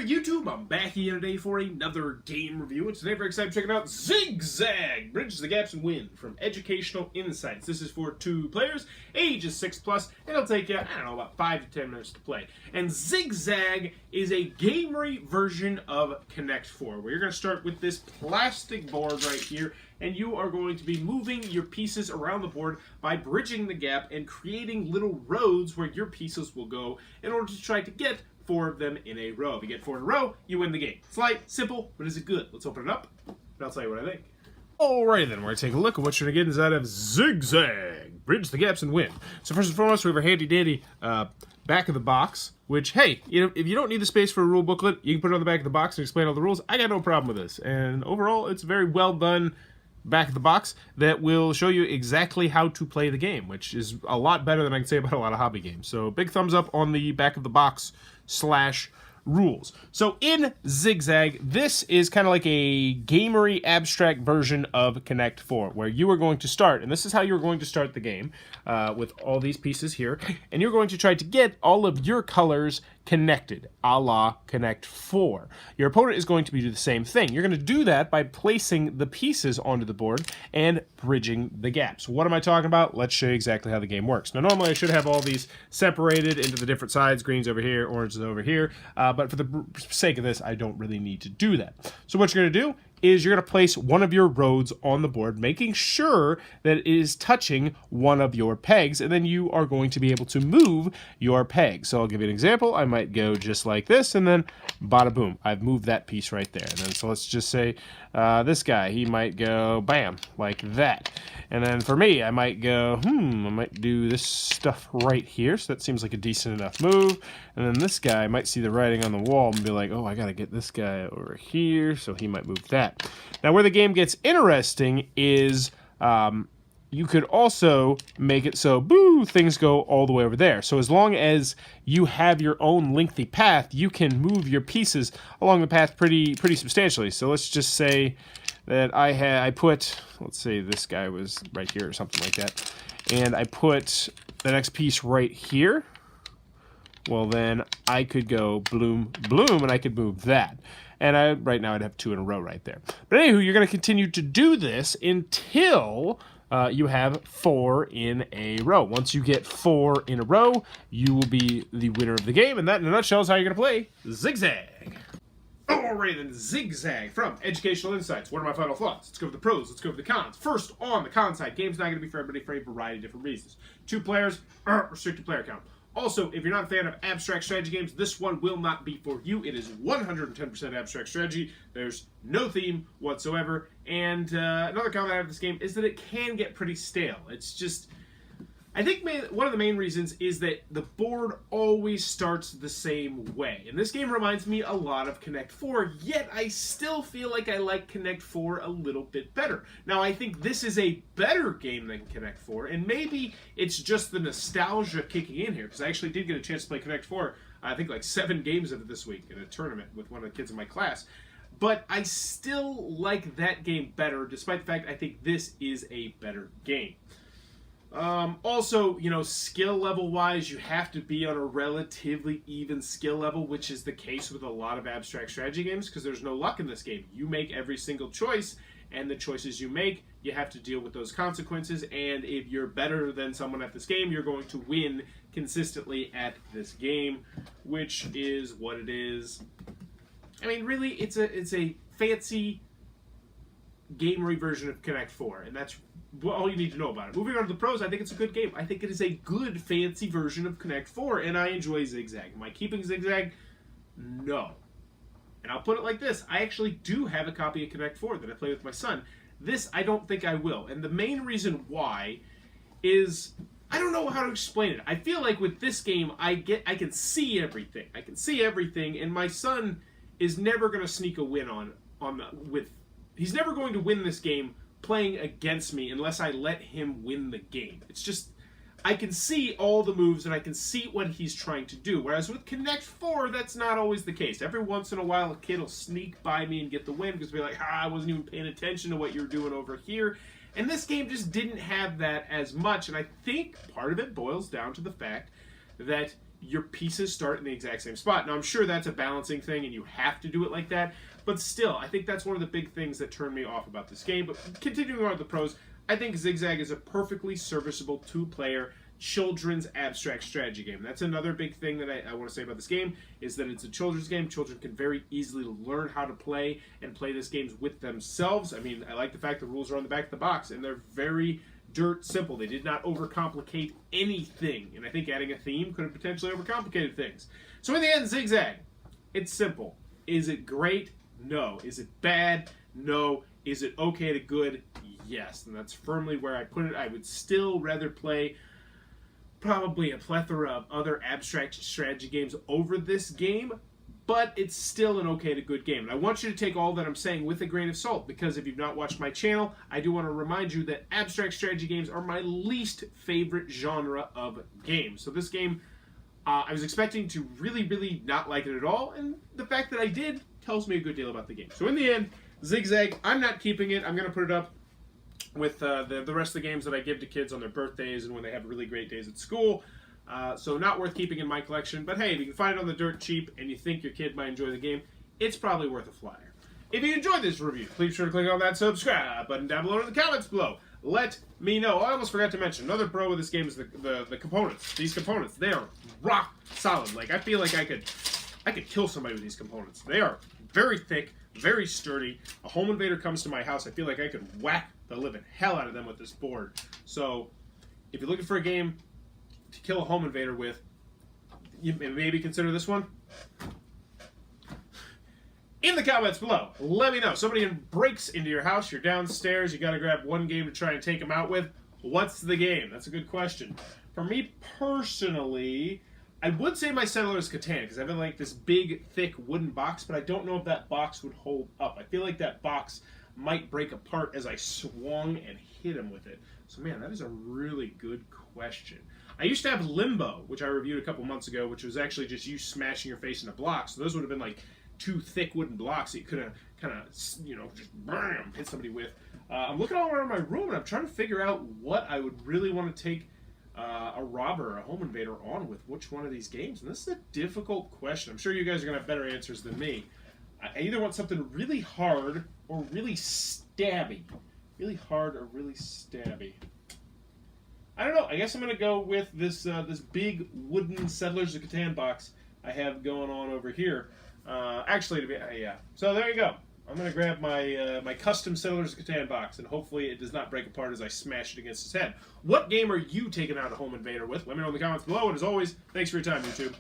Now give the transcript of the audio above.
YouTube? I'm back here today for another game review, and today we're excited to check out ZigZag, Bridge the Gaps and Win from Educational Insights. This is for 2 players, ages 6+, and it'll take you, I don't know, about 5 to 10 minutes to play. And ZigZag is a gamery version of Connect 4, where you're going to start with this plastic board right here, and you are going to be moving your pieces around the board by bridging the gap and creating little roads where your pieces will go in order to try to get 4 of them in a row. If you get 4 in a row, you win the game. It's light, simple, but is it good? Let's open it up, and I'll tell you what I think. Alright then, we're going to take a look at what you're going to get inside of ZigZag, Bridge the Gaps and Win. So first and foremost, we have our handy-dandy back of the box, which, hey, if you don't need the space for a rule booklet, you can put it on the back of the box and explain all the rules. I got no problem with this, and overall, it's very well done back of the box that will show you exactly how to play the game, which is a lot better than I can say about a lot of hobby games. So big thumbs up on the back of the box / rules. So in ZigZag, this is kind of like a gamery abstract version of Connect 4, where you are going to start, and this is how you're going to start the game, with all these pieces here, and you're going to try to get all of your colors connected, a la Connect 4. Your opponent is going to do the same thing. You're going to do that by placing the pieces onto the board and bridging the gaps. What am I talking about? Let's show you exactly how the game works. Now, normally I should have all these separated into the different sides, greens over here, oranges over here, but for the sake of this, I don't really need to do that. So what you're going to do is you're going to place one of your roads on the board, making sure that it is touching one of your pegs, and then you are going to be able to move your peg. So I'll give you an example. I might go just like this, and then bada boom, I've moved that piece right there. And then so let's just say this guy, he might go bam, like that. And then for me, I might go, I might do this stuff right here, so that seems like a decent enough move. And then this guy might see the writing on the wall and be like, oh, I gotta get this guy over here, so he might move that. Now, where the game gets interesting is you could also make it so, boo, things go all the way over there. So as long as you have your own lengthy path, you can move your pieces along the path pretty substantially. So let's just say that I put, let's say this guy was right here or something like that, and I put the next piece right here. Well, then I could go bloom, bloom, and I could move that. And right now I'd have 2 in a row right there. But anywho, you're going to continue to do this until you have 4 in a row. Once you get 4 in a row, you will be the winner of the game. And that, in a nutshell, is how you're going to play ZigZag. Alright then, ZigZag from Educational Insights. What are my final thoughts? Let's go over the pros, let's go over the cons. First, on the con side, game's not going to be for everybody for a variety of different reasons. 2 players, restricted player count. Also, if you're not a fan of abstract strategy games, this one will not be for you. It is 110% abstract strategy. There's no theme whatsoever. And another comment I have with this game is that it can get pretty stale. It's just, I think one of the main reasons is that the board always starts the same way. And this game reminds me a lot of Connect 4, yet I still feel like I like Connect 4 a little bit better. Now, I think this is a better game than Connect 4, and maybe it's just the nostalgia kicking in here, because I actually did get a chance to play Connect 4, I think like 7 games of it this week in a tournament with one of the kids in my class. But I still like that game better, despite the fact I think this is a better game. Also, skill level wise, you have to be on a relatively even skill level, which is the case with a lot of abstract strategy games, because there's no luck in this game. You make every single choice, and the choices you make, you have to deal with those consequences, and if you're better than someone at this game, you're going to win consistently at this game, which is what it is. I mean, really, it's a fancy gamery version of Connect 4, and that's all you need to know about it. Moving on to the pros, I think it's a good game. I think it is a good, fancy version of Connect 4, and I enjoy ZigZag. Am I keeping ZigZag? No. And I'll put it like this. I actually do have a copy of Connect 4 that I play with my son. This, I don't think I will. And the main reason why is, I don't know how to explain it. I feel like with this game, I can see everything. I can see everything, and my son is never going to sneak a win he's never going to win this game playing against me unless I let him win the game. It's just, I can see all the moves and I can see what he's trying to do. Whereas with Connect 4, that's not always the case. Every once in a while, a kid will sneak by me and get the win because they'll be like, I wasn't even paying attention to what you're doing over here. And this game just didn't have that as much. And I think part of it boils down to the fact that your pieces start in the exact same spot. Now, I'm sure that's a balancing thing, and you have to do it like that. But still, I think that's one of the big things that turned me off about this game. But continuing on with the pros, I think ZigZag is a perfectly serviceable two-player children's abstract strategy game. That's another big thing that I want to say about this game, is that it's a children's game. Children can very easily learn how to play and play this game with themselves. I mean, I like the fact the rules are on the back of the box, and they're very dirt simple. They did not overcomplicate anything, and I think adding a theme could have potentially overcomplicated things. So in the end, ZigZag, it's simple. Is it great? No. Is it bad? No. Is it okay to good? Yes. And that's firmly where I put it. I would still rather play probably a plethora of other abstract strategy games over this game, but it's still an okay to good game. And I want you to take all that I'm saying with a grain of salt, because if you've not watched my channel, I do want to remind you that abstract strategy games are my least favorite genre of game. So this game, I was expecting to really, really not like it at all, and the fact that I did tells me a good deal about the game. So in the end, ZigZag, I'm not keeping it. I'm going to put it up with the rest of the games that I give to kids on their birthdays and when they have really great days at school. So not worth keeping in my collection. But hey, if you can find it on the dirt cheap and you think your kid might enjoy the game, it's probably worth a flyer. If you enjoyed this review, please be sure to click on that subscribe button down below in the comments below. Let me know. Oh, I almost forgot to mention, another pro with this game is the components. These components, they are rock solid. Like, I feel like I could kill somebody with these components. They are very thick, very sturdy. A home invader comes to my house, I feel like I could whack the living hell out of them with this board. So, if you're looking for a game to kill a home invader with, you maybe consider this one. In the comments below, let me know. Somebody breaks into your house, you're downstairs, you got to grab one game to try and take them out with. What's the game? That's a good question. For me personally, I would say my Settlers Catan, because I have like this big, thick wooden box, but I don't know if that box would hold up. I feel like that box might break apart as I swung and hit him with it. So man, that is a really good question. I used to have Limbo, which I reviewed a couple months ago, which was actually just you smashing your face in a block. So those would have been like two thick wooden blocks that you could have kind of, you know, just bam, hit somebody with. I'm looking all around my room and I'm trying to figure out what I would really want to take a robber or a home invader on with which one of these games. And this is a difficult question. I'm sure you guys are going to have better answers than me. I either want something really hard or really stabby. Really hard or really stabby. I don't know. I guess I'm going to go with this this big wooden Settlers of Catan box I have going on over here. Actually, yeah. So there you go. I'm going to grab my my custom Settlers of Catan box, and hopefully it does not break apart as I smash it against his head. What game are you taking out a home invader with? Let me know in the comments below, and as always, thanks for your time, YouTube.